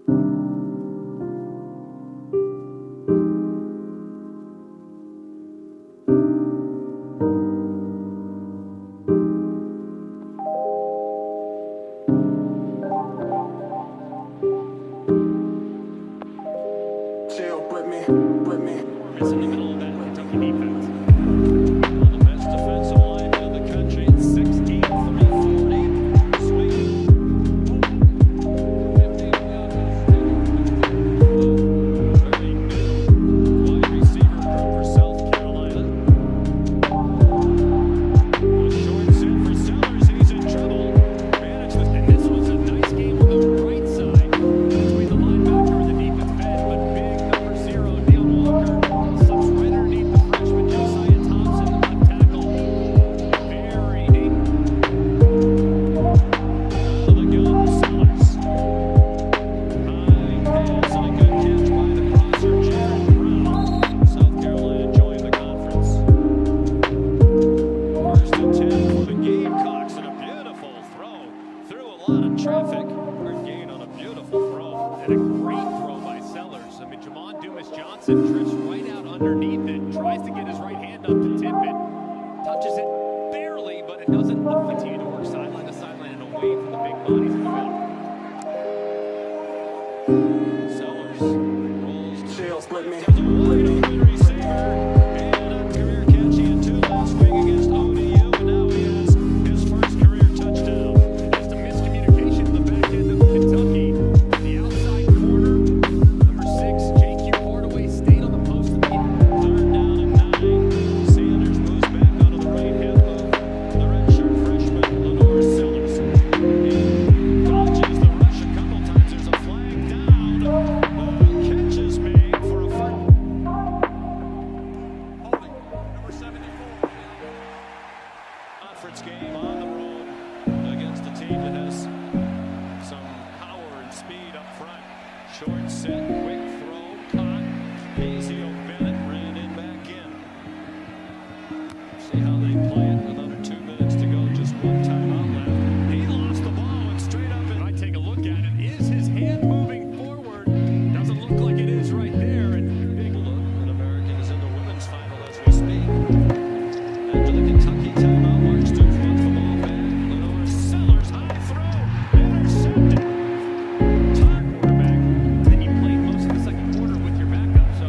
Chill with me. It's in the middle of that Kentucky defense. One of the best defensive linemen in the country. 6'8", 340. Swing. 15 very new wide receiver group for South Carolina. A short set for Sellers. He's in trouble. Managed this, and this was a nice game on the right side between the linebacker and the defensive end, but big number 0, Deion Walker, slips right underneath the freshman Josiah Thompson, the left tackle. Very deep. Out of the gun, Sellers. High pass and a good catch by the crosser, Jared Brown. South Carolina joined the conference. First and 10 for the Gamecocks, and a beautiful throw through a lot of traffic. Third gain on a beautiful throw, and a great throw by Sellers. I mean, Jamon Dumas-Johnson drifts right out underneath it, tries to get his right hand up to tip it, touches it barely, but it doesn't. Continue to work sideline to sideline and away from the big bodies in the middle. Sellers rolls. Chill with me. Does a wide open receiver and a career catch. He had 2 last week against ODU, and now he has his first career touchdown. Just a miscommunication in the back end of Kentucky. The outside corner, number 6, J.Q. Hardaway, stayed on the post. Third down and 9. Sanders moves back onto the right hip of the redshirt freshman Lanorris Sellers. He dodges the rush a couple times. There's a flag down. Catch is made for a first. Holding, number 74. Conference game on the road against a team that has some power and speed up front. Short set, quick throw, caught. Hazio Bennett ran it back in. See how they play it. Another 2 minutes to go. Just one timeout left. He lost the ball and straight up. And I take a look at it. Is his hand moving forward? Doesn't look like it is right there. And big look. An American is in the women's final as we speak. After the Kentucky timeout, Mark Stoops wants the ball back. Lanorris Sellers, high throw, intercepted. Top quarterback. Then you played most of the second quarter with your backup, so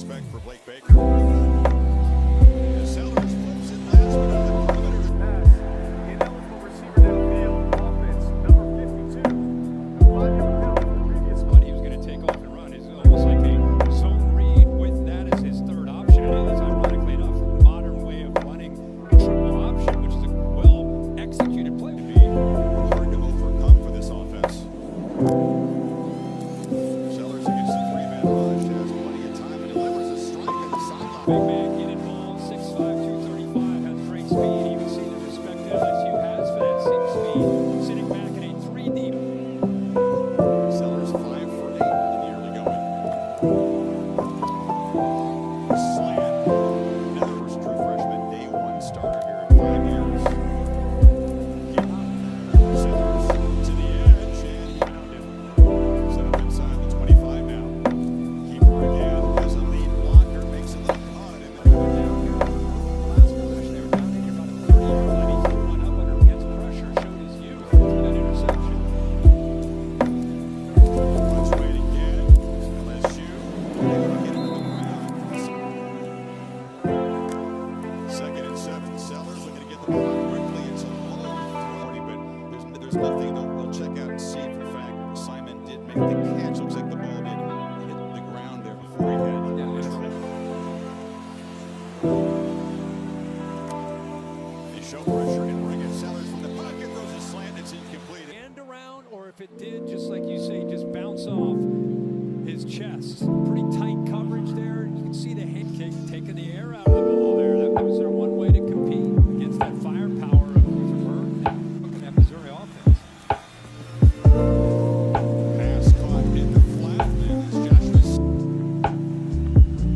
respect for Blake Baker. Sellers flips it last one on the perimeter. Pass. Ineligible receiver downfield. Offense, number 52. The 5-yard penalty for the previous But he was going to take off and run. It's almost like a zone read with that as his third option. And it is, ironically enough, a modern way of running triple option, which is a well-executed play. Be hard to overcome for this offense. Sellers against the three-man rush has plenty of time and delivers a strike at the Big sideline. man getting involved, 6'5", 235, has great speed. You can see the respect that LSU has for that 6 speed. Sitting back in a 3 deep. Sellers 5 for 8 in the early going. Slant. Another first true freshman, day one starter here in 5 years. Sellers to the edge and found him. Set up inside the 25 now. Keeper again has a lead blocker, makes a little cut, and then Down here, last possession, they were down in here about a 30-yard line. He run up under against pressure, showed his youth through that interception. let's wait again. LSU able to get him to the ground. Second and 7. Sellers looking to get the ball quickly. It's a low throw, but there's nothing. They'll check out and see if, in fact, Simon did make the catch. Looks like the ball did hit the ground there before he had trouble. They show pressure and bring it. Sellers from the pocket throws a slant. It's incomplete. And around, or if it did, just like you say, just bounce off his chest. Pretty tight coverage there. You can see the head kick taking the air out of the ball there. That was their one way to compete against that firepower of Luther Burke and that Missouri offense. Pass caught in the flat, and it's Joshua.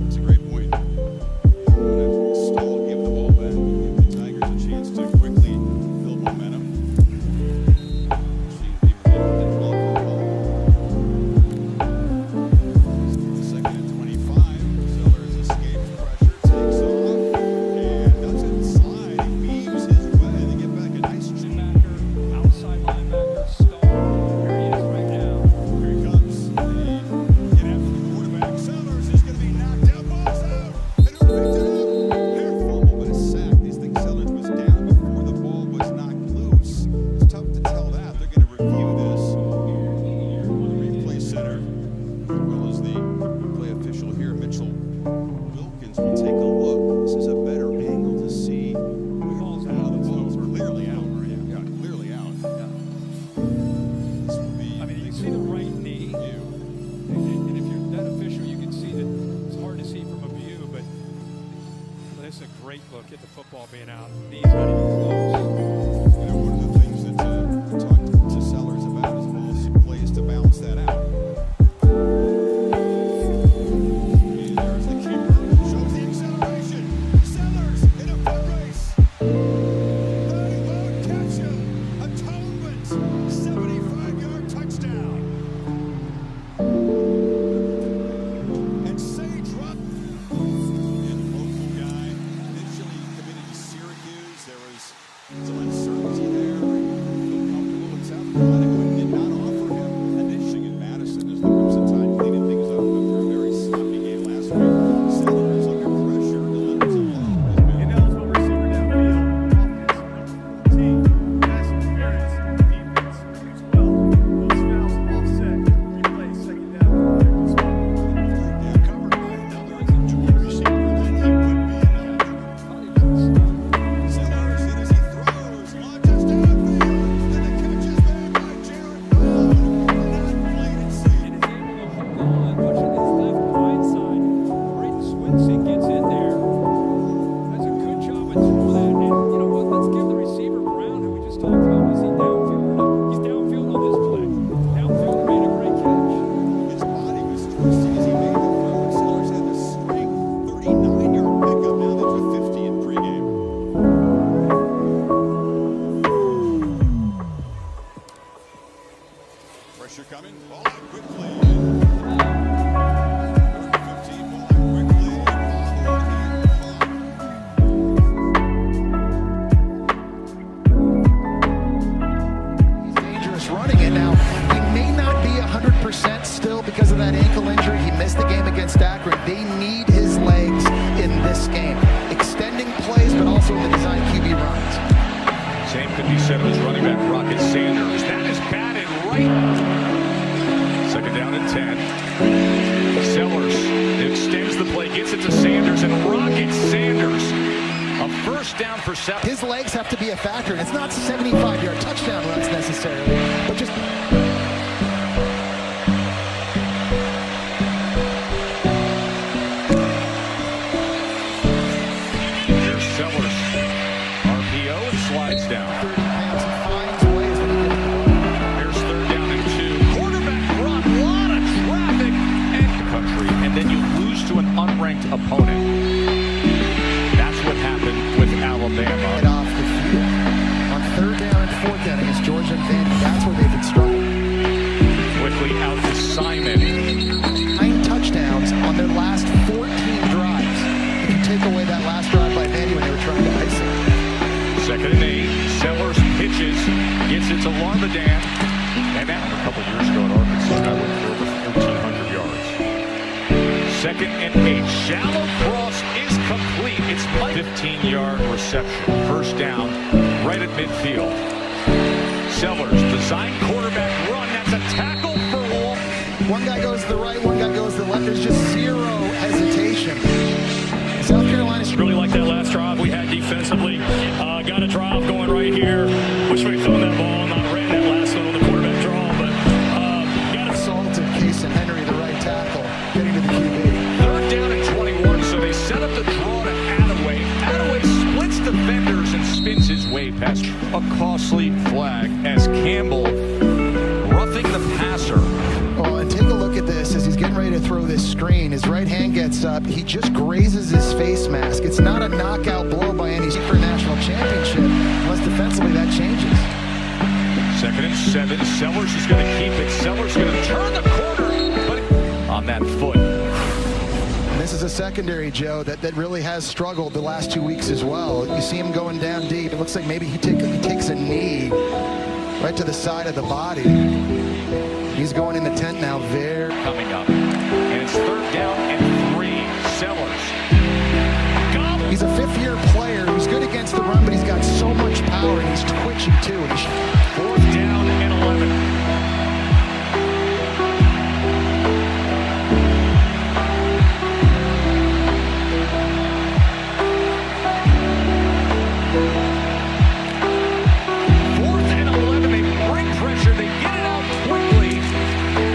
That's a great point. Stall, give the ball back, give the Tigers a chance to quickly build momentum. Seems to be predicted well for a while. Second and 25. Sellers escapes pressure, takes off, and doesn't slide. He weaves his way. They get back a nice chance. Backer, outside linebacker, star. Here he is right now. Here he comes. They get after the quarterback. Sellers is going to be knocked out. Ball's out. And who picked it up? Hair fumble, but a sack. These think Sellers was down before the ball was knocked loose. It's tough to tell that. They're going to review this. Replay center, as well as the play official here, Mitchell Wilkins, will take a look. This is a better angle to see. Ball's Now out. the ball's clearly out. Yeah, clearly out. This will be. I mean, you can see the right knee. View. And if you're that official, you can see that it's hard to see from a view, but this is a great look at the football being out. Knee's not even close. You know, one of the things that we talked to Sellers about as well as plays to balance that out. And there's the keeper. Shows the acceleration. Sellers in a foot race. They won't catch him. Atonement. 75-yard touchdown. And Sage Rupp, and local guy, initially committed to Syracuse. There was some uncertainty there. Feel comfortable touchdown for South. His legs have to be a factor, and it's not 75-yard touchdown runs necessarily, but just... Here's Sellers. RPO and slides down. 30 pounds, he finds ways when he gets the ball. Here's third down and 2. Quarterback run, lot of traffic and the country, and then you lose to an unranked opponent. That's what happened with Alabama. Right off the field. On third down and fourth down against Georgia and Vandy, that's where they've been struggling. Quickly out to Simon. 9 touchdowns on their last 14 drives. If you take away that last drive by Vandy when they were trying to ice it. Second and 8. Sellers pitches, gets it to Larmadan. And now a couple years ago at Arkansas, that went for over 1,400 yards. Second and 8. Shallow cross is complete. It's 15-yard reception. First down, right at midfield. Sellers, design quarterback run. That's a tackle for Wolf. One guy goes to the right, one guy goes to the left. There's just zero hesitation. South Carolina's Really like that last drive we had defensively. Got a drive going right here. Wish we'd thrown that ball, not ran that last one on the quarterback draw, but got it. assaulted Case and Henry, the right tackle, getting to the QB. Third down and 21, so they set up the draw to Attaway. Attaway splits defenders and spins his way past a costly flag as Campbell roughing the passer. Oh, and take a look at this as he's getting ready to throw this screen. His right hand gets up. He just grazes his face mask. It's not a knockout blow by any for a national championship, unless defensively that changes. Second and 7. Sellers is going to keep it. Sellers going to turn the corner, but on that foot. And this is a secondary, Joe, that really has struggled the last 2 weeks as well. You see him going down deep. It looks like maybe he takes a knee right to the side of the body. He's going in the tent now. There. Coming up. And it's third down and 3. Sellers. Gobble. He's a fifth-year player who's good against the run, but he's got so much power, and he's twitchy too. And Fourth down and 11. Fourth and 11. They bring pressure. They get it out quickly,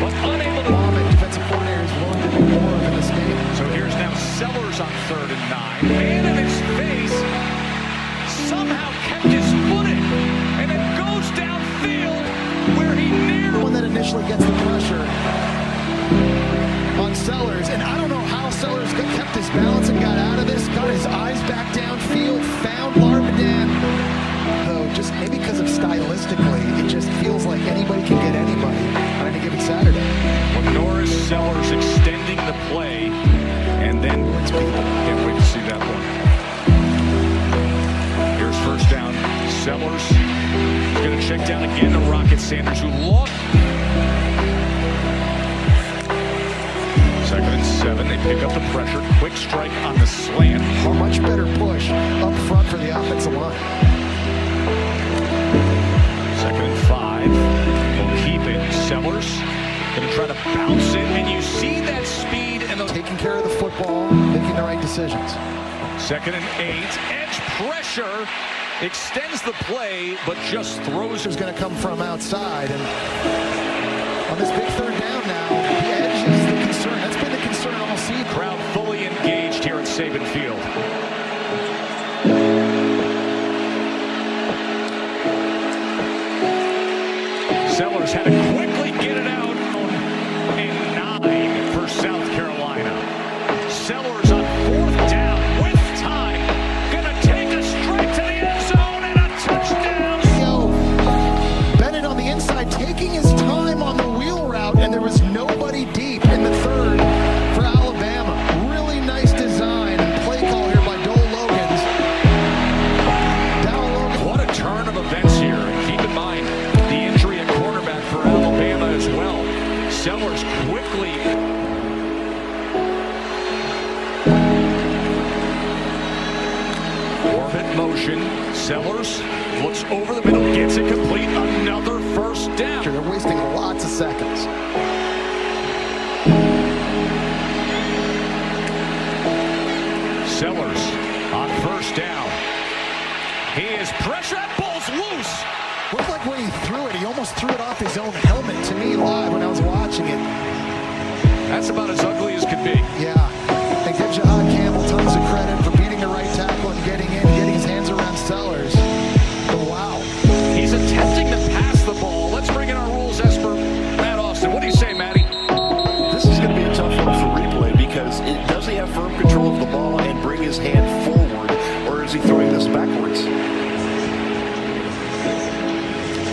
but unable to. Mohammed, defensive coordinator, is willing to do more in this game. So here's now Sellers on third and 9. Man in his face somehow kept his footing and it goes downfield where he The one nearly. that initially gets the pressure on Sellers, and I don't know how Sellers kept his balance and got out of this, got his eyes back downfield, found Larmadan. Though, just maybe because of stylistically, it just feels like anybody can get anybody on any given Saturday. Lanorris, Sellers extending the play, and then can't wait to see that one. Here's first down. Sellers is going to check down again to Rocket Sanders, who lost. Second and 7. They pick up the pressure. Quick strike on the slant. A much better push up front for the offensive line. Second and 5. Will keep it. Sellers going to try to bounce it, and you see that speed and the Taking care of the football, making the right decisions. second and 8. Edge pressure extends the play, but just throws. Is going to come from outside, and on this big third down now, the edge is the concern. That's been the concern all season. Crowd fully engaged here at Saban Field. Sellers had to quickly get it out and 9 for South Carolina. Sellers on fourth down with time. Gonna take us straight to the end zone and a touchdown. Bennett on the inside, taking his time on the wheel route, and there was nobody deep in the third for Alabama. Really nice design and play call here by Dole Logans. Dowell Logan. What a turn of events here. And keep in mind the injury at cornerback for Alabama as well. Sellers quickly. Orbit motion. Sellers looks over the middle, gets it complete. Another first down. They're wasting lots of seconds. Sellers on first down. He is pressure. That ball's loose. Looked like when he threw it, he almost threw it off his own helmet to me live when I was watching it. That's about as ugly as could be. Yeah, and give Jahad Campbell tons of credit for beating the right tackle and getting his hands around Sellers. But wow. He's attempting to pass the ball. Let's bring in our rules expert, Matt Austin. What do you say, Matty? This is going to be a tough one for replay because does he have firm control of the ball and bring his hand forward, or is he throwing this backwards?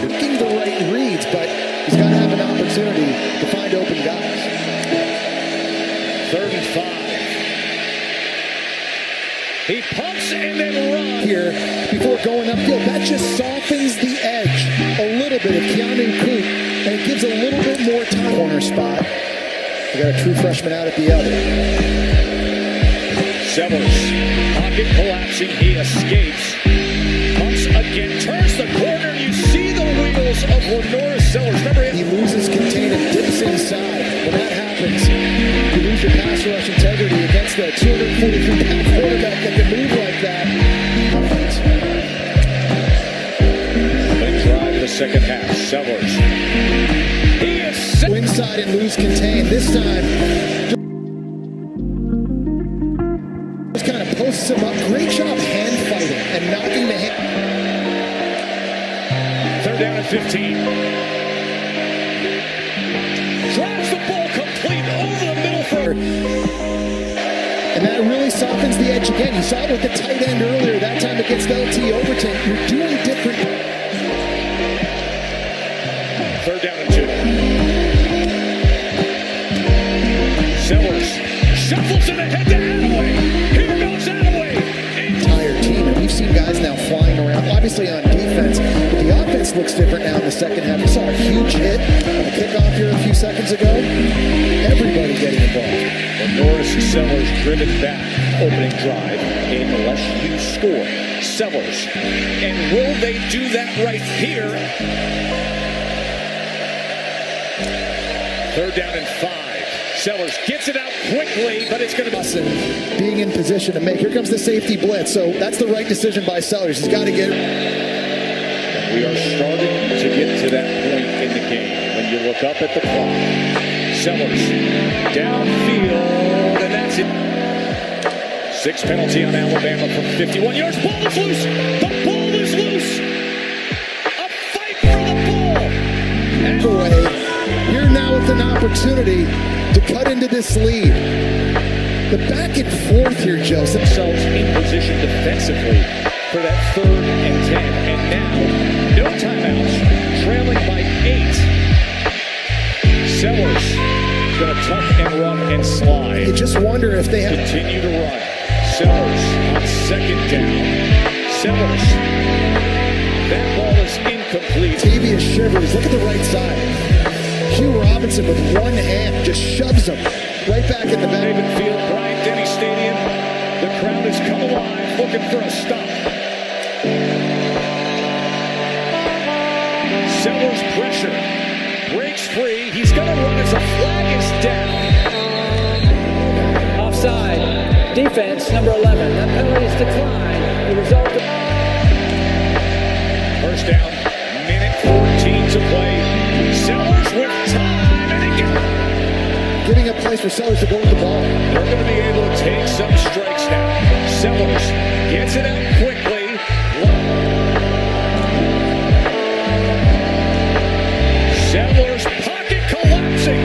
Making the right reads, but he's got to have an opportunity to find open guys. 3rd and 5. He pumps and then runs. Here, before going upfield, that just softens the edge a little bit of Keanu Coop, and it gives a little bit more time. Corner spot. We got a true freshman out at the other. Sellers, pocket collapsing. He escapes. Pumps again, turns the corner. You see the wheels of Lanorris. Sellers. Remember He loses contain and dips inside. When that happens, you lose your pass rush integrity against a 243-pound quarterback that can move like that. They drive the second half. Sellers. He is set. Go inside and lose contain. This time, just kind of posts him up. Great job hand fighting and knocking the hand. 3rd down and 15. Drives the ball complete over the middle for. And that really softens the edge again. You saw it with the tight end earlier. That time against LT Overton. You're doing different. 3rd down and 2. Sellers shuffles it ahead to Attaway. Here goes Attaway. Entire team, and we've seen guys now flying around, obviously on defense, but the offense looks different now in the second half. We saw a huge hit on the kickoff here a few seconds ago. Everybody getting involved. Lanorris Sellers driven back. Opening drive. LSU score. Sellers. And will they do that right here? 3rd down and 5. Sellers gets it out quickly, but it's going to be. Being in position to make. Here comes the safety blitz, so that's the right decision by Sellers. He's got to get. We are starting to get to that point in the game when you look up at the clock. Sellers downfield, and that's it. 6 penalty on Alabama from 51 yards. Ball is loose. The ball is loose. A fight for the ball. And Away. You're now with an opportunity to cut into this lead. The back and forth here, Joseph. themselves in position defensively for that 3rd and 10. And now, no timeouts, trailing by 8. Sellers going to tuck and run and slide. You just wonder if they have. Continue to run. Sellers on 2nd down. Sellers. That ball is incomplete. Tavius Shivers, look at the right side. Hugh Robinson with one hand just shoves him right back in the back. David Field, Bryant-Denny Stadium. The crowd has come alive looking for a stop. Sellers pressure. Breaks free. He's going to run as a flag is down. Offside. Defense, number 11. That penalty is declined. The result of... 1st down. Minute 14 to play. Sellers with time. And again. Giving a place for Sellers to go with the ball. They're going to be able to take some strikes now. Sellers gets it out quickly. Sellers pocket collapsing.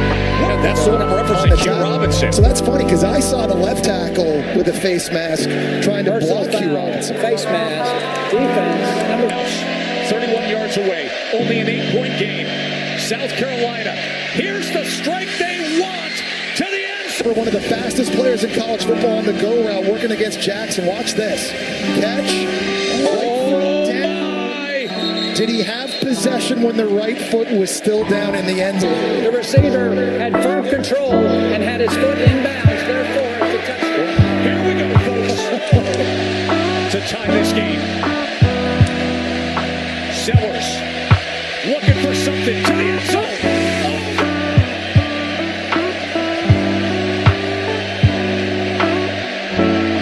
That's the one I'm referencing, Hugh Robinson. So that's funny because I saw the left tackle with a face mask trying to block Hugh Robinson. Face mask. Defense, number... 31 yards away. Only an 8-point game. South Carolina. Here's the strike they want to the end zone. One of the fastest players in college football on the go route working against Jackson. Watch this. Catch. Oh, my. Did he have possession when the right foot was still down in the end zone? The receiver had firm control and had his foot inbounds. Therefore, it's a touchdown. Here we go, folks. To tie this game. Sellers looking for something to the end zone.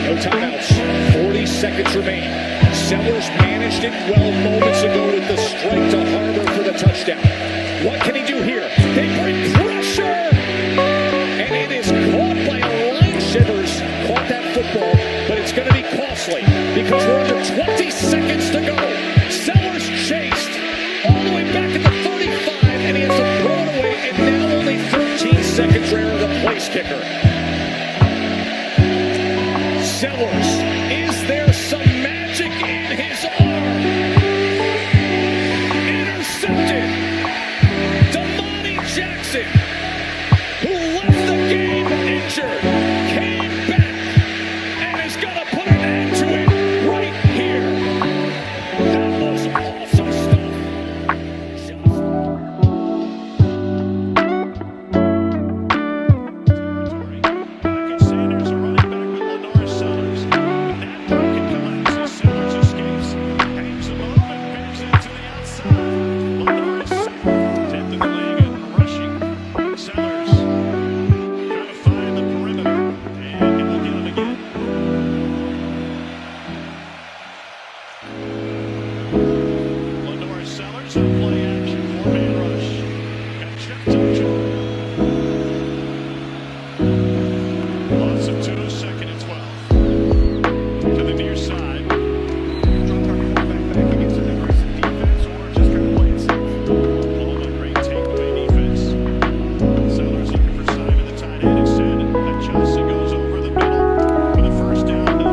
No timeouts. 40 seconds remain. Sellers managed it well moments ago with the strike to Harbor for the touchdown. What can he do here? They bring pressure! And it is caught by a line. Shivers caught that football, but it's going to be costly because we're under 20 seconds to go. Sellers chased all the way back at the 35, and he has to throw it away, and now only 13 seconds rare the place kicker. Sellers, is there some magic in his arm? Intercepted. Damani Jackson, who left the game injured, came back and is going to put an end to it right here. That was awesome stuff. Sanders, a running back with Lanorris Sellers. That pocket collapses. Sellers escapes. Hangs him up and picks it to the outside. Lanorris, 10th in the league in rushing. Sellers trying to find the perimeter, and he will get it again. Lanorris Sellers on play action, 4-man rush. Got checked up. Loss of 2, second and 12. To the near side. Dropped our quarterback back against an aggressive defense, or just kind of play it safe. Pullman, great takeaway defense. Sellers looking for Simon, the tight end extended. That Johnson goes over the middle for the first down to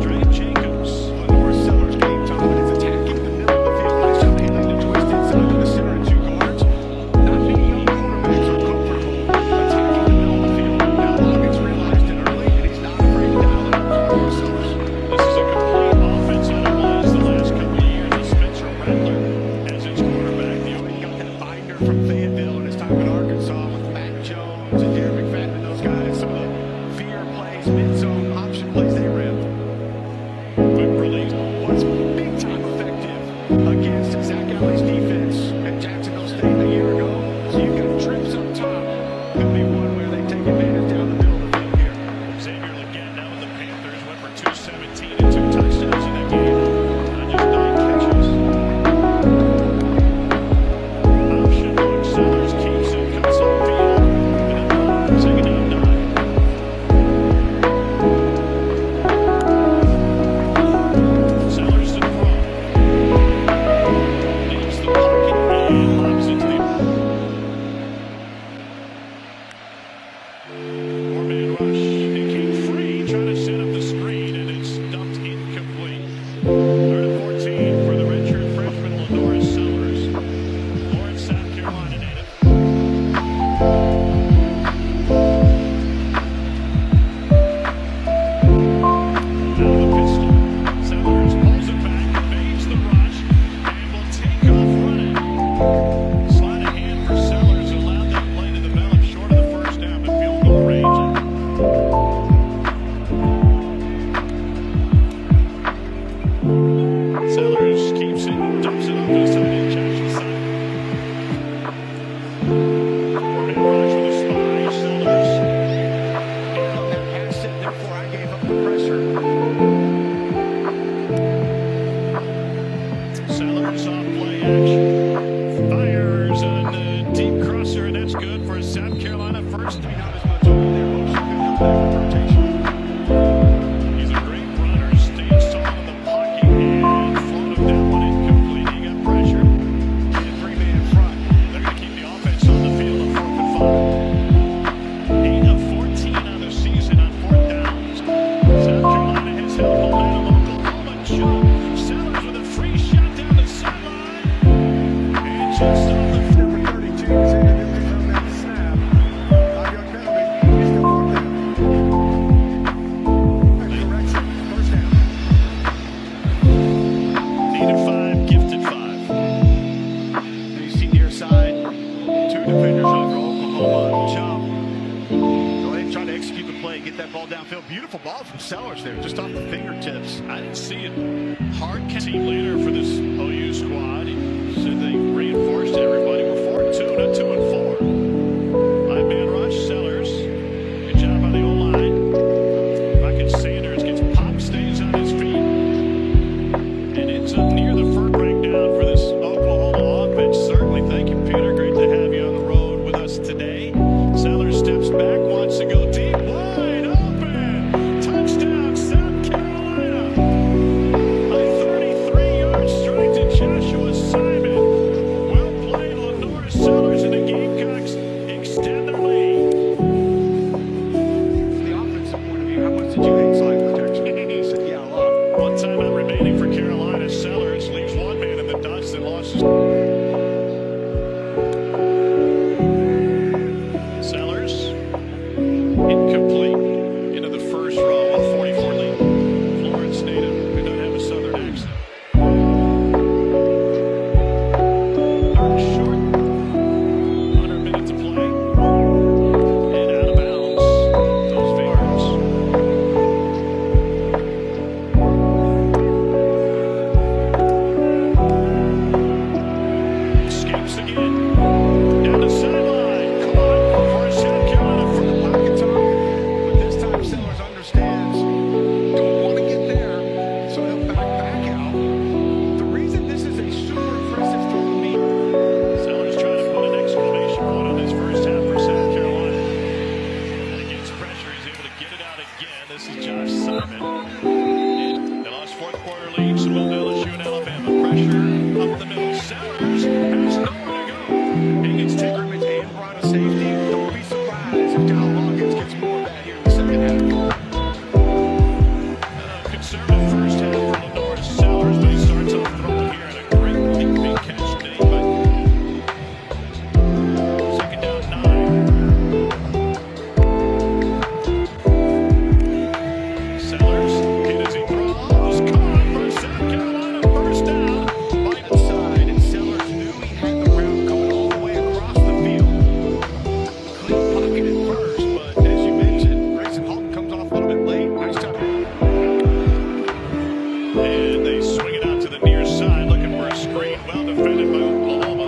Dre Jacobs. Lanorris Sellers game time when it's attacking the middle of the field. Nice job handling the twist inside to the center and 2 guards. Not many young quarterbacks are comfortable attacking the middle of the field. Now Logan's realized it early, and he's not afraid to dial it up for Lanorris Sellers. This is a complete offense that it was the last couple of years with Spencer Rattler as its quarterback. He got that binder from Fayetteville in his time in Arkansas with Mac Jones and Darren McFadden and those guys. Some of the fear plays, mid-zone option plays they ran. Quick release. Was big time effective against Zach Alley's defense at Jacksonville State a year ago. So you've got trips up top. Could be one where they take advantage down the middle of the field here. Xavier Legenda with the Panthers went for 217 and 2 touchdowns in that game. Not just 9 catches. Option look. Sellers keeps it, cuts on field. And second down 9. Sellers to throw. Leaves the pocket and lobs it to the 4-man rush. It came free, trying to set up the screen, and it's dumped incomplete. 3rd and 14 for the redshirt freshman Lanorris Sellers. Lawrence, South Carolina native. Out of the pistol. Sellers pulls it back, evades the rush, and will take off running. Sleight of hand for Sellers allowed that play to develop short of the first down, but field goal range. Sellers keeps it and dumps it off to his tight end, Josh Simon. 4-man rush with a spy. Sellers. On that pass set, therefore I gave up the pressure. Sellers off play action. Fires on the deep crosser, and that's good for South Carolina first. Not as much over there. Motion could help that with rotation. He's a great runner, stays tall in the pocket, and floated that one incomplete. He got pressure. And 3-man front. They're going to keep the offense on the field on 4th and 5. 8 of 14 on the season on 4th downs. South Carolina has held momentum. Oklahoma jump. Sellers with a free shot down the sideline. And just off the Number 32 is intercepted from that snap. 5-yard penalty. He's still 4th down. Correction. First down. needed 5, gifted 5. And you see near side, 2 defenders over Oklahoma. Chop. Go ahead and try to execute the play. Get that ball downfield. Beautiful ball from Sellers there, just off the fingertips. I didn't see it. Hard team leader for this OU squad. He said they reinforced everybody. We're 4-2, not 2-4. 5-man rush, Sellers. Good job by the O-line. Bucket Sanders gets popped, stays on his feet. Furman. They lost fourth quarter lead, so will LSU and Alabama. Pressure up the middle. Sellers has nowhere to go. Higgins took scrimmage and brought a safety. Don't be surprised if Dow Loggins gets more of that here in the second half. Conservative first half for Lanorris Sellers, but he starts off throwing here and a great big catch today. But second down 9. Sellers hit as he throws. Caught for South Carolina. First down. By the side, and Sellers knew he had the route coming all the way across the field. Clean pocket at first, but as you mentioned, Grayson Halton comes off a little bit late. Nice job. And they swing it out to the near side, looking for a screen. Well defended by Oklahoma.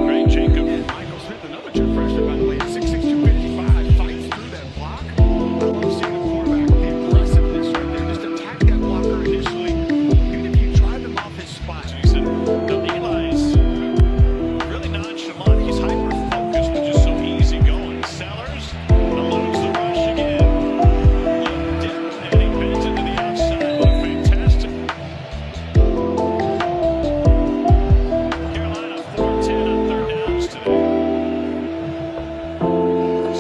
Great Jacob. And Michael Smith, another true freshman, by the way, 6'6", 255, fights through that block. I love seeing the quarterback with the aggressiveness right there. Just attack that blocker initially, even if you drive him off his spot. No, Eli's really nonchalant. He's hyper-focused, which is so easy going. Sellers eludes the rush again. And he bends into the outside. What a fantastic. Carolina 4-10 on third downs today.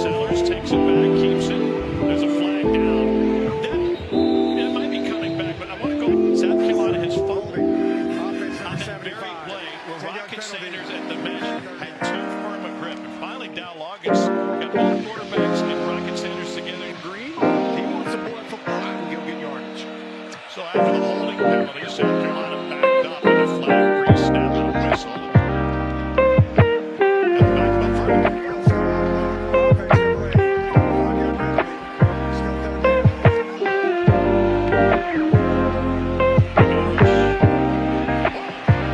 Sellers takes it back, keeps it. There's a flag down. Then it might be coming back, but I want to go. South Carolina has fumbled on that very play where Rocket Sanders at the bench had too firm a grip. And finally, Dow Loggins got both quarterbacks and Rocket Sanders together in green. He wants some more football and he'll get yardage. So after the holding penalty, South Carolina backed up in a flag, pre-snap and a whistle. And back to the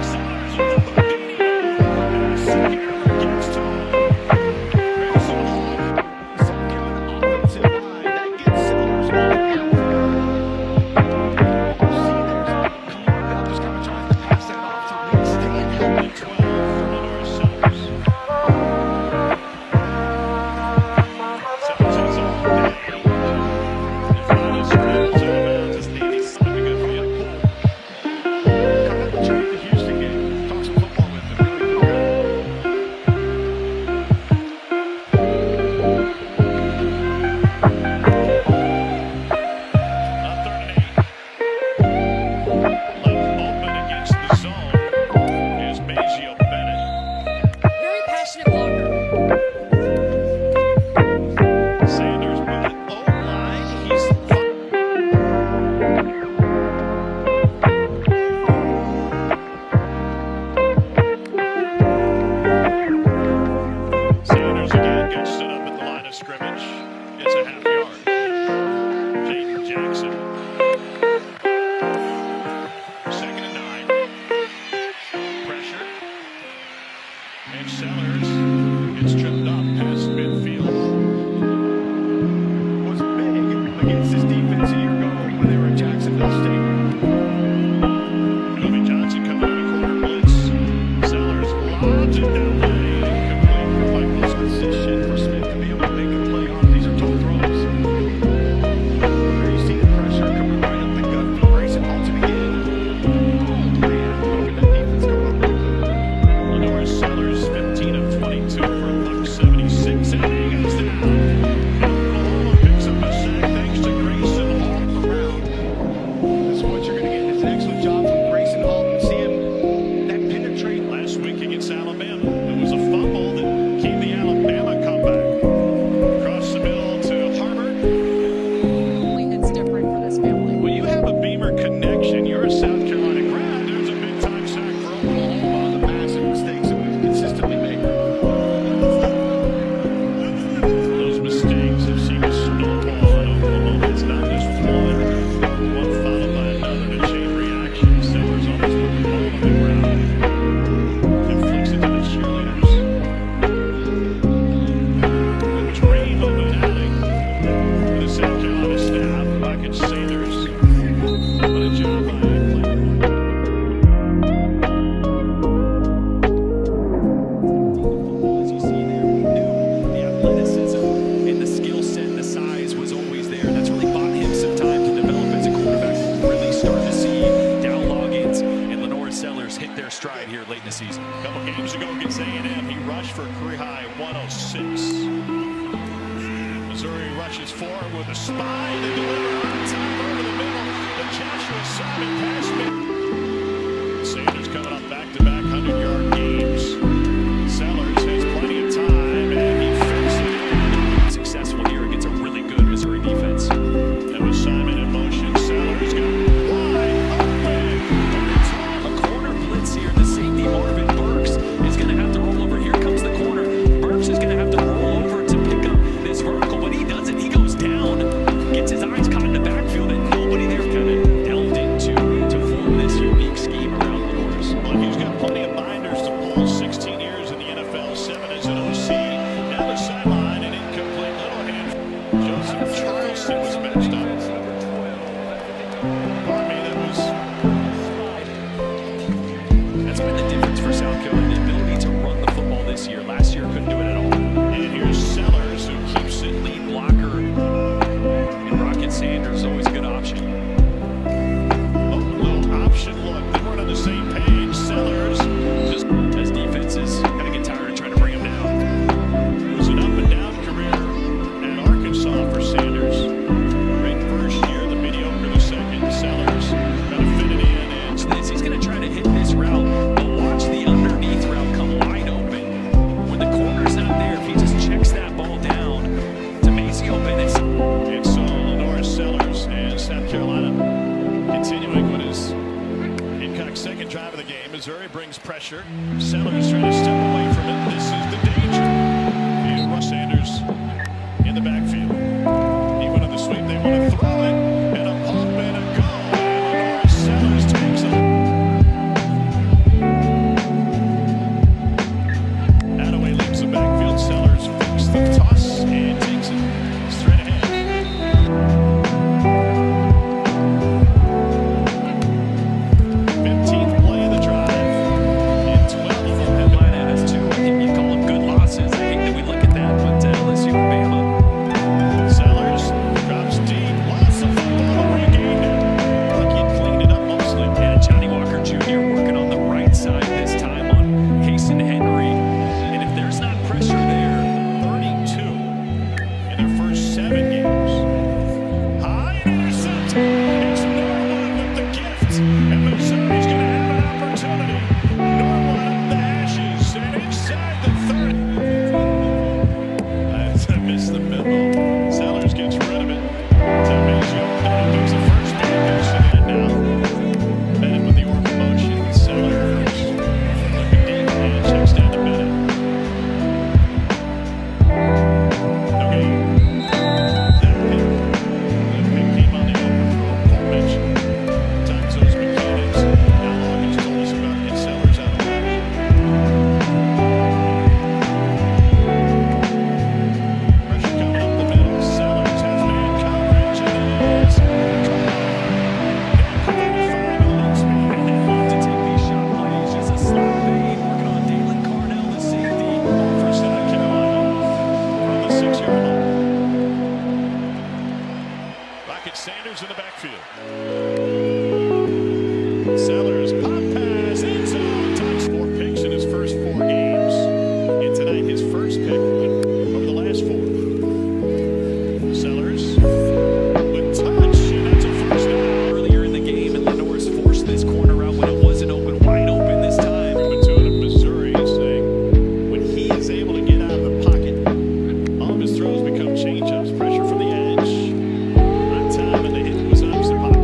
Sellers with the Houdini move. And Secure gets to him. Grayson Hall. South Carolina offensive line, that gets Sellers off the see there's Kamar Bell just kind of trying to pass that off to Nick Stanley. And 12 for Lanorris Sellers. Sellers has all day. The final scrambles out of bounds. It's 80 good for you. Come up and check the Houston game. Talk some football with them. Really good. On third and 8. Left open against the zone is Majio Bennett. Very passionate blocker. Sanders with it. O-line. He's Sanders again gets stood up at the line of scrimmage. It's a half yard. Jaden Jackson. Second and 9. Pressure. And Sellers gets tripped up past midfield. Was big against this defense a year ago when they were at Jacksonville State. Kobe Johnson coming on a corner blitz. Sellers lobs it down lane. Incomplete for Michael's Position for Smith to be able to make a play on. These are tough throws. There you see the pressure. games ago against A&M, he rushed for a career-high 106. Missouri rushes forward with a spy. They deliver on time over the middle. The Joshua Simon pass. Sanders coming up back-to-back 100-yard games. Sellers has plenty of time, and he fixes it. Successful here against a really good Missouri defense. That was Simon in motion. Sellers got wide open. A corner blitz here. The safety Marvin Burks is going to have to roll over. Here comes the corner. Burks is going to have to roll over to pick up this vertical, but he doesn't. He goes down, gets his eyes caught in the backfield, and nobody there kind of delved into to form this unique scheme around Lanorris. Well, he's got plenty of binders to pull. 16 years in the NFL, 7 as an OC. Down the sideline, an incomplete little hand. Joseph Charleston was matched up. Pardon me, that's been the difference for South Carolina, the ability to run the football this year. Last year couldn't do it at all. And here's Sellers, who keeps it lead blocker. And Rocket Sanders, always a good option. Oh, little option look. They weren't on the same page. Sellers, just as defenses kind of get tired of trying to bring him down. It was an up and down career at Arkansas for Sanders. Great first year, the mediocre the second. Sellers kind of fit it in. And he's going to try to hit this route, but watch the underneath route come wide open. When the corner's not there, if he just checks that ball down to Macy open, it's so Lanorris, Sellers, and South Carolina continuing what is Hickok's second drive of the game. Missouri brings pressure. Sellers trying to step away from it. This is the danger. And Russ Sanders in the backfield. He went on the sweep. They want to throw it. And a pump and a go. And Lanorris, Sellers takes it. Attaway leaves the backfield. Sellers fakes the toss and takes it straight ahead. 15th play of the drive. And 12 of them. Atlanta has 2. I think you call them good losses. I think that we look at that, but LSU and Bama. Sellers drops deep. Lots of football. Regained it. Lucky cleaned it up mostly. And Johnny Walker Jr. working on the right side this time on Casey Henry. And if there's not pressure there, 32 in their first 7 games. High intercept. It's Norwood with the gift. And Missouri's going to have an opportunity. Norwood up the hashes and inside the 30. I missed the middle. Sellers gets rid of it. Tamazio picks the first down. And now Bennett with the orbital motion. Sellers looking deep and checks down to Bennett. Okay. That pick came on the open throw. Paul mentioned times those mechanics. Now Logan's told us about get Sellers out of the way. Pressure coming up the middle. Sellers has man coverage and is caught. Down to 35 on loop speed. And they love to take these shot plays. Just a slot fade. Working on Dalen Carnell, the safety for South Carolina from the 6-yard line. Rocket Sanders in the backfield. Sellers pop pass end zone touch. 4 picks in his first 4 games. And tonight his first pick over the last 4. Sellers with touch, and that's a first down. Earlier in the game, and Lanorris forced this corner out when it wasn't open, wide open this time. Mattoon of Missouri is saying when he is able to get out of the pocket, all of his throws become change-ups. Pressure from the edge. On time, and the hit was opposite pocket.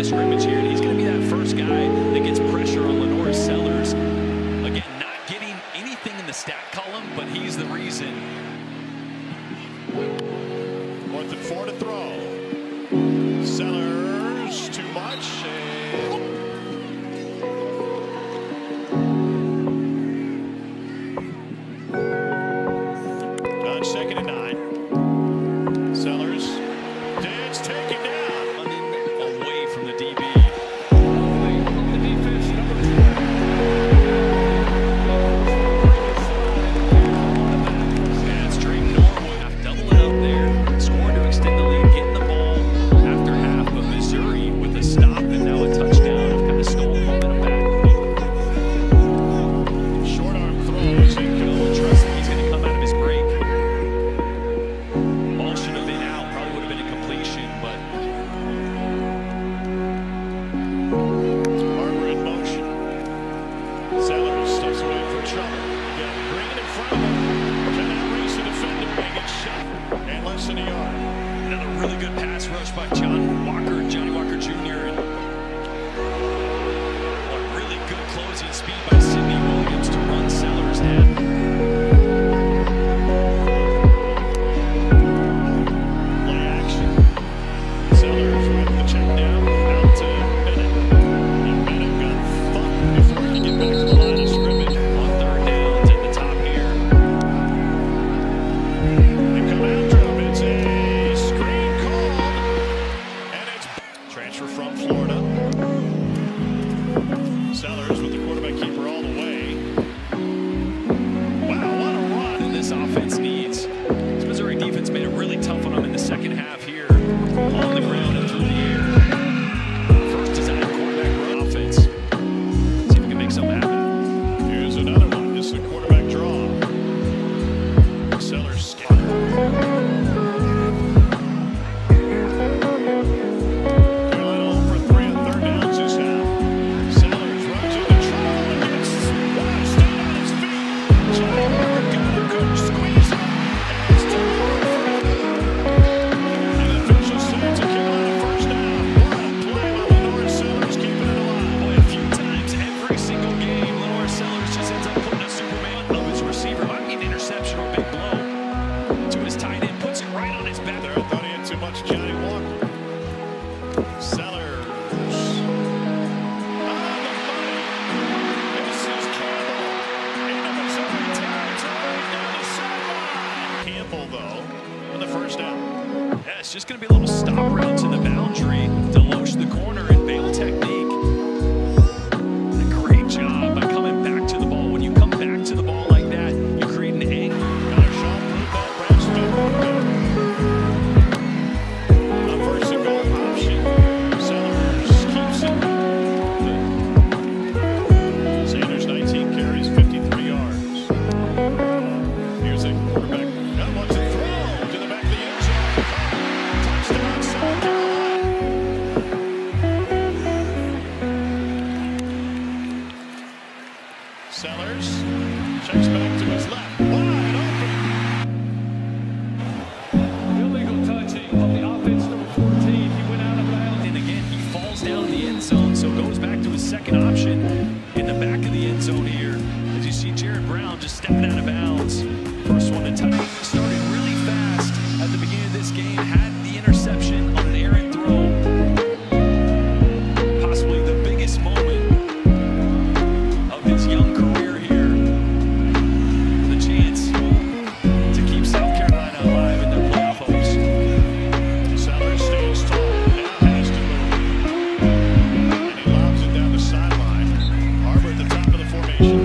scrimmage here, and he's going to be that first guy that gets pressure on Lanorris Sellers. Again, not getting anything in the stat column, but he's the reason. 4th and 4 to throw. Sellers, too much. On 2nd and 9. Sellers. It's taken down. Away from the DB. The defense, number 4. That's Drake Norwood. Double out there. Scoring to extend the lead, getting the ball after half. But Missouri with a stop and now a touchdown have kind of stolen momentum back. Short arm throws. Bill trusting he's going to come out of his break. Ball should have been out. Probably would have been a completion, but Barber in motion. Sellers steps away from trouble. Got Green in front of him. Cannot race the defender and gets shot. And less than a yard. another really good pass rush by Johnny Walker Jr. And a really good closing speed by Sidney Williams to run Sellers down. Play action. Sellers with the check down. Out to Bennett. And Bennett got thumped before he could get back to the line of scrimmage. On 3rd downs at the top here. They come after him. It's a screen called. And it's transfer from Florida. Sellers with the quarterback keeper all the way. Wow, what a run. And this offense needs. This Missouri defense made it really tough on them in the second half here. On the ground and through the air. First design quarterback run offense. See if we can make something happen. Here's another one. This is a quarterback draw. Sellers scattered. Carolina over 3 on 3rd downs this half. Sellers runs into trouble and gets stayed on his feet. Johnny Walker got him, couldn't squeeze him. And it's and the official says a Carolina first down. What a play by Lanorris Sellers, keeping it alive. Boy, a few times every single game, Lanorris Sellers just ends up putting a Superman of his receiver. Might be an interception or a big blow to his tight end, puts it right on his back. There, I thought he had too much Johnny Walker. Sellers. On the money. This is Campbell. Into Missouri territory down the sideline. Campbell, though, on the first down. Yeah, it's just going to be a little stop route to the boundary to loach the corner and bail technique. And a great job by coming back to the ball. When you come back to the ball like that, you create an angle. Connor Shaw proved that Brad Smith. On 1st and goal option. Sellers keeps it. Sanders 19 carries, 53 yards. Here's a quarterback. That wants to throw to the back of the end zone. Touchdown, South Carolina. Sellers checks back to his left. Wide open. Illegal touching on the offense, number 14. He went out of bounds. And again, he falls down in the end zone, so goes back to his second option in the back of the end zone here. As you see Jared Brown just stepping out of bounds. First one to touch. Started really fast at the beginning of this game. Had the interception on an errant throw. Possibly the biggest moment of his young career here. The chance to keep South Carolina alive in their playoff hopes. Sellers stays tall. Now has to move. And he lobs it down the sideline. Harbor at the top of the formation.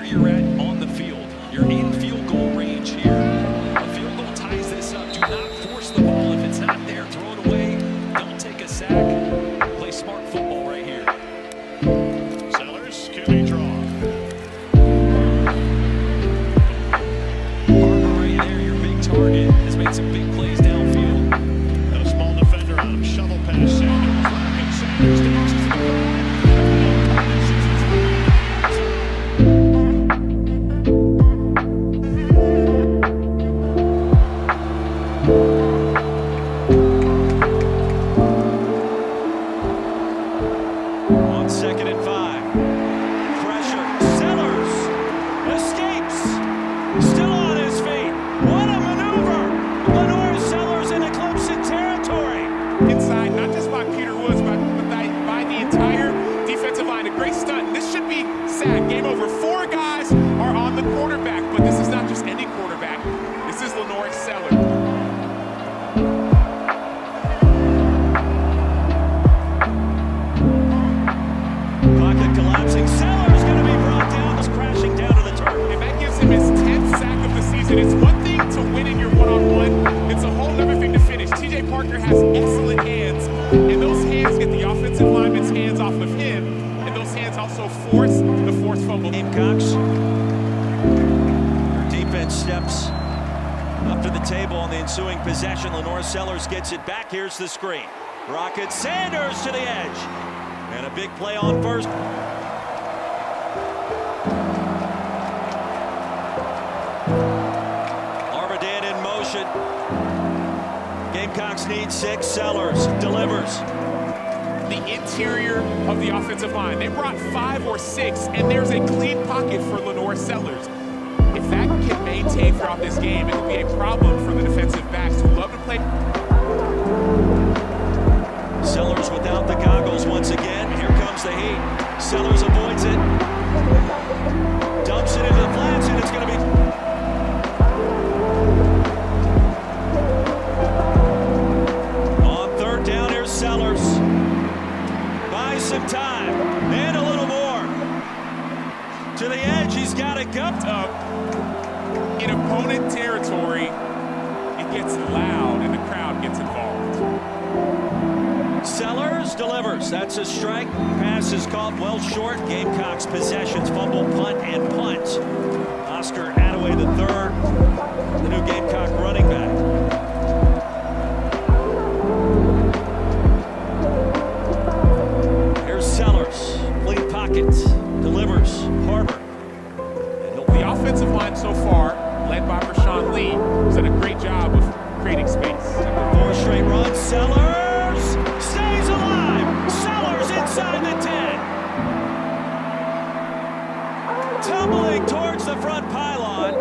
you're at on the field. You're in field goal range here. A field goal ties this up. Do not force the ball. If it's not there, throw it away. Don't take a sack. Play smart football right here. Sellers, QB draw. Harper right there, your big target, has made some big plays downfield. Got a small defender on him. Shovel pass. Sanders. Rocking Sanders. Dances to the ground. On 2nd and 5. Pressure. Sellers escapes. Still on his feet. What a maneuver. Lanorris Sellers into Clemson territory. Inside, not just by Peter Woods, but by the entire defensive line. A great stunt. This should be sack. Game over. 4 guys are on the quarterback, but this is not just any quarterback. This is Lanorris Sellers. Pocket collapsing. Sellers going to be brought down. Is crashing down to the turf. And that gives him his 10th sack of the season. It's one thing to win in your one-on-one. It's a whole other thing to finish. TJ Parker has excellent hands, and those hands get the offensive lineman's hands off of him, and those hands also force the forced fumble. Gamecocks. Their defense steps up to the table on the ensuing possession. Lanorris Sellers gets it back. Here's the screen. Rocket Sanders to the edge. And a big play on first. Armadan in motion. Gamecocks need 6. Sellers delivers. The interior of the offensive line. They brought 5 or 6, and there's a clean pocket for Lanorris Sellers. If that can maintain throughout this game, it could be a problem for the defensive backs who love to play. Sellers without the goggles once again. Here comes the heat. Sellers avoids it. Dumps it into the flats, and it's going to be... On 3rd down, here's Sellers. Buys some time. And a little more. To the edge, he's got it gumped up. In opponent territory, it gets loud, and the crowd gets involved. Sellers delivers. That's a strike. Pass is caught well short. Gamecocks possessions, fumble, punt, and punt. Oscar Attaway III, the new Gamecock running back. Here's Sellers. Clean pocket. Delivers. Harper. The offensive line so far, led by Rashawn Lee, has done a great job of creating space. 4 straight runs. Sellers stays alive. Sellers inside the 10. Tumbling towards the front pylon.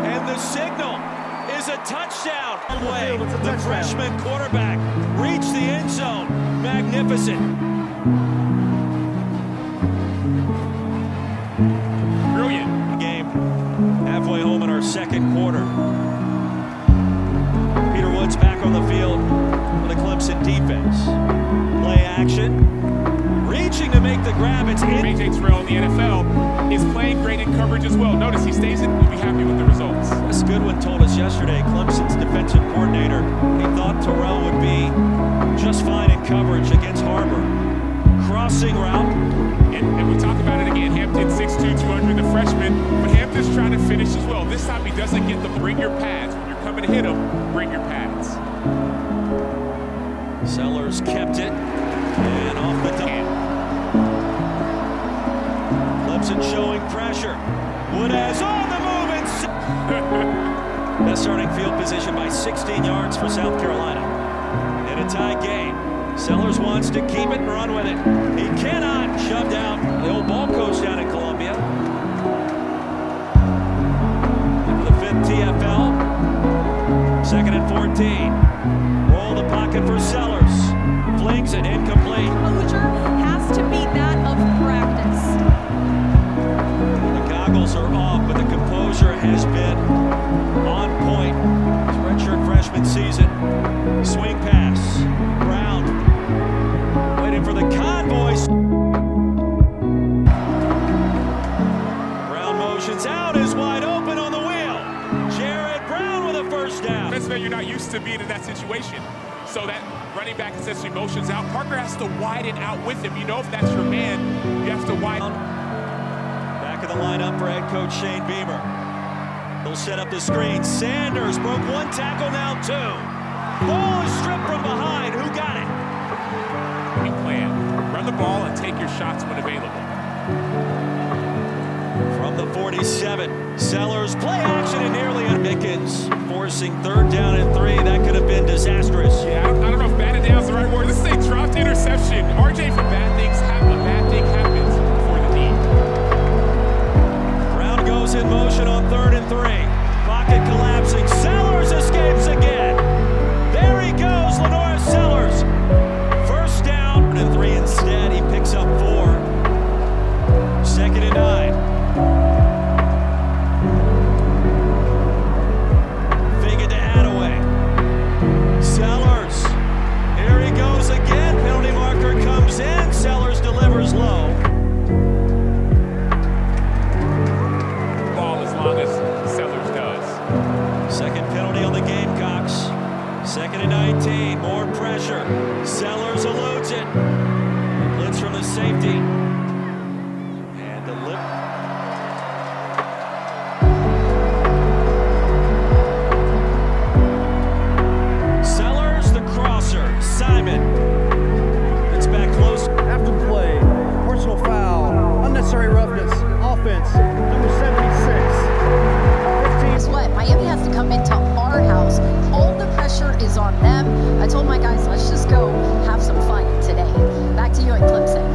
And the signal is a touchdown. Way. The freshman quarterback reached the end zone. Magnificent. Brilliant. Game halfway home in our 2nd quarter. Peter Woods back on the field for the Clemson defense. Play action. Reaching to make the grab. It's in. A.J. Terrell in the NFL is playing great in coverage as well. Notice he stays in. We'll be happy with the results. Chris Goodwin told us yesterday, Clemson's defensive coordinator, he thought Terrell would be just fine in coverage against Harper. Crossing route. And we talk about it again. Hampton 6'2", 200, the freshman. But Hampton's trying to finish as well. This time he doesn't get the bring your pads. When you're coming to hit him, bring your pads. Sellers kept it. And off the top. Clemson showing pressure. Wood has on the move. Best starting field position by 16 yards for South Carolina. In a tie game. Sellers wants to keep it and run with it. He cannot. Shoved out. The old ball coach down in Columbia. Into the 5th TFL. 2nd and 14. Roll the pocket for Sellers. Flings it incomplete. Composure has to be that of practice. The goggles are off, but the composure has been on point. His redshirt freshman season. Swing pass. Brown waiting for the convoy. motions out, is wide open on the wheel. Jared Brown with a first down. You're not used to being in that situation. So that running back essentially motions out. Parker has to widen out with him. You know, if that's your man, you have to widen. Back in the lineup for head coach Shane Beamer. They'll set up the screen. Sanders broke one tackle, now two. Ball is stripped from behind. Who got it? Big plan. Run the ball and take your shots when available. From the 47, Sellers play action and nearly on Mickens, forcing third down and 3. That could have been disastrous. Yeah, I don't know if batted down is the right word. This is a dropped interception. RJ, for bad things, a bad thing happens for the team. Brown goes in motion on 3rd and 3. Pocket collapsing. Sellers escapes again. There he goes, Lanorris Sellers. First down and 3 instead. He picks up 4. 2nd and 9. Sellers, here he goes again. Penalty marker comes in. Sellers delivers low. Ball as long as Sellers does. Second penalty on the Gamecocks. 2nd and 19. More pressure. Sellers eludes it. Blitz from the safety. And the lip. Simon. It's back close. After the play, personal foul, unnecessary roughness, offense, number 76. 15. Guess what? Miami has to come into our house. All the pressure is on them. I told my guys, let's just go have some fun today. Back to you at Clemson.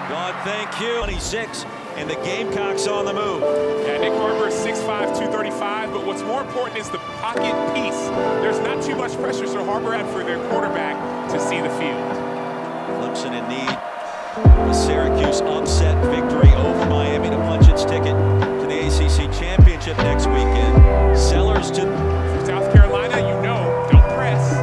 God, thank you. 26, and the Gamecocks on the move. Yeah, Nick Barber is 6'5", 235, but what's more important is the pocket piece. There's not too much pressure, so Harbor had for their quarterback to see the field. Clemson in need of a Syracuse upset victory over Miami to punch its ticket to the ACC Championship next weekend. Sellers to South Carolina, you know, don't press.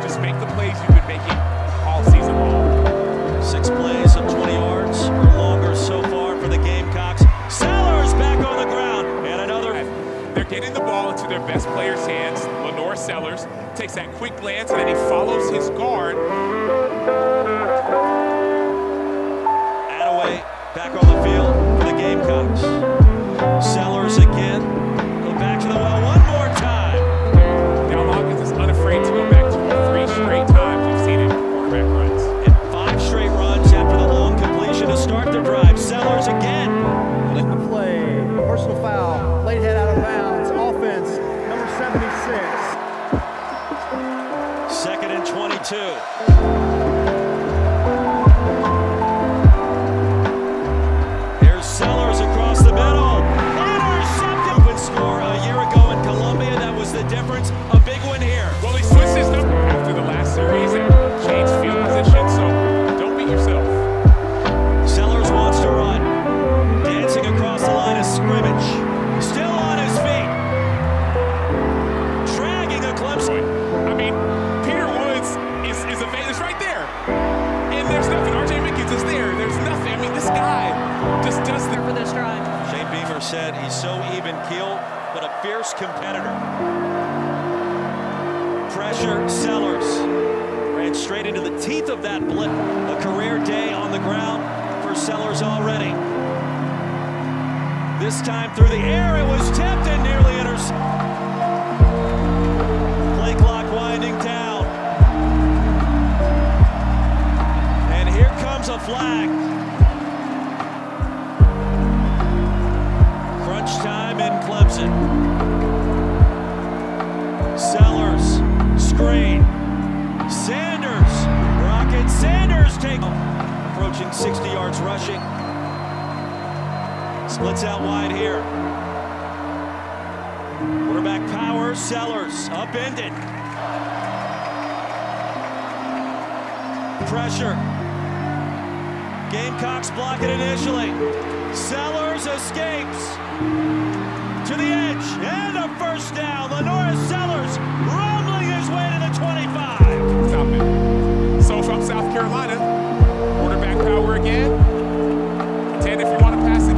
Just make the plays you've been making all season long. 6 plays of 20 yards or longer so far for the Gamecocks. Sellers back on the ground, and another. They're getting the ball into their best player's hands. Lanorris Sellers takes that quick glance, and then he follows his guard. Attaway back on the field for the Gamecocks. Sellers again. Go back to the well one more time. Now Hawkins is unafraid to go back to 3 straight times we've seen it in quarterback runs. And 5 straight runs after the long completion to start the drive. Sellers again. Play, personal foul, late head out of bounds, offense, number 76. 2nd and 22. Here's Sellers across the middle. Intercepted. Open score a year ago in Columbia. That was the difference. A big one here. Well, he switched his number after the last series and changed field position, so don't beat yourself. Sellers wants to run. Dancing across the line of scrimmage. Still on his feet. Dragging a Clemson. I mean, Peter Woods is right there. And there's nothing. RJ Mickens is there. There's nothing. I mean, this guy just does the For this drive. Shane Beamer said he's so even-keeled, but a fierce competitor. Pressure, Sellers. Ran straight into the teeth of that blitz. A career day on the ground for Sellers already. This time through the air, it was tipped and nearly intercepted. Play clock winding down. And here comes a flag. Crunch time in Clemson. Sellers, screen. Sanders, Rocket Sanders take approaching 60 yards rushing. Splits out wide here. Quarterback power, Sellers, upended. Pressure. Gamecocks block it initially. Sellers escapes to the edge, and a first down. Lanorris Sellers rumbling his way to the 25. Stop it. So from South Carolina, quarterback power again. 10 if you want to pass it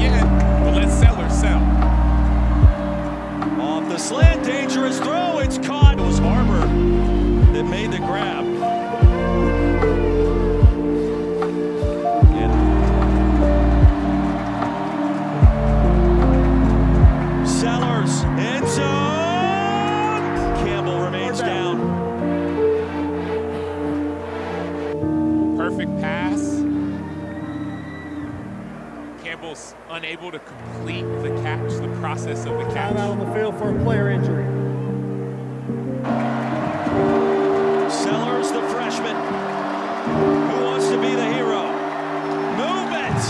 Campbell's unable to complete the catch, the process of the catch. Time out on the field for a player injury. Sellers, the freshman, who wants to be the hero. Move it!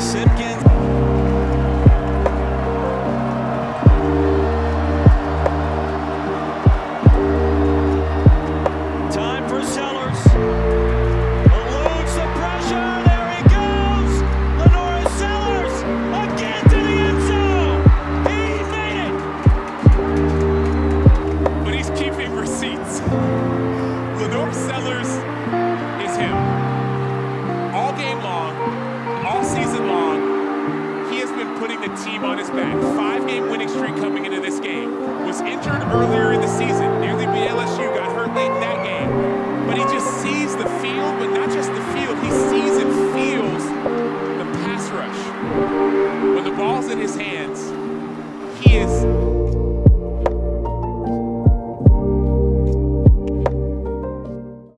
Simpkins. Time for Sellers. Eludes the pressure. There he goes. Lanorris Sellers again to the end zone. He made it. But he's keeping receipts. Lanorris Sellers is him. All game long, all season long, he has been putting the team on his back. 5-game winning streak coming into this game. Was injured earlier in the season. Nearly beat LSU, got hurt late in that game. But he just sees the field, but not just the field. He sees and feels the pass rush. When the ball's in his hands, he is